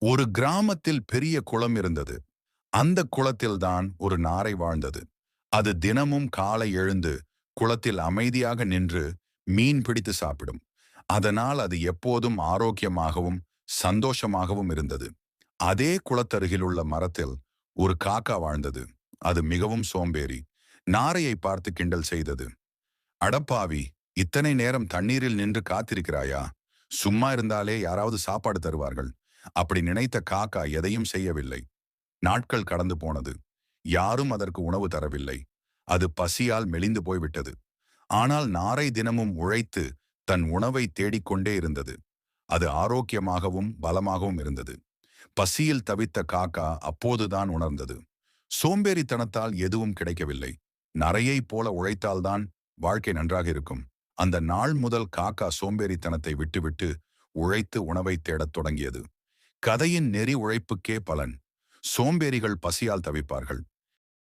ஒரு கிராமத்தில் பெரிய குளம் இருந்தது. அந்த குளத்தில்தான் ஒரு நாரை வாழ்ந்தது. அது தினமும் காலை எழுந்து குளத்தில் அமைதியாக நின்று மீன் பிடித்து சாப்பிடும். அதனால் அது எப்போதும் ஆரோக்கியமாகவும் சந்தோஷமாகவும் இருந்தது. அதே குளத்தருகில் உள்ள மரத்தில் ஒரு காக்கா வாழ்ந்தது. அது மிகவும் சோம்பேறி. நாரையை பார்த்து கிண்டல் செய்தது. அடப்பாவி, இத்தனை நேரம் தண்ணீரில் நின்று காத்திருக்கிறாயா? சும்மா இருந்தாலே யாராவது சாப்பாடு தருவார்கள். அப்படி நினைத்த காக்கா எதையும் செய்யவில்லை. நாட்கள் கடந்து போனது. யாரும் அதற்கு உணவு தரவில்லை. அது பசியால் மெலிந்து போய்விட்டது. ஆனால் நாரை தினமும் உழைத்து தன் உணவை தேடிக்கொண்டே இருந்தது. அது ஆரோக்கியமாகவும் பலமாகவும் இருந்தது. பசியில் தவித்த காக்கா அப்போதுதான் உணர்ந்தது. சோம்பேறித்தனத்தால் எதுவும் கிடைக்கவில்லை. நரையைப் போல உழைத்தால்தான் வாழ்க்கை நன்றாக இருக்கும். அந்த நாள் முதல் காக்கா சோம்பேறித்தனத்தை விட்டுவிட்டு உழைத்து உணவை தேடத் தொடங்கியது. கதையின் நெறி உழைப்புக்கே பலன். சோம்பேறிகள் பசியால் தவிப்பார்கள்.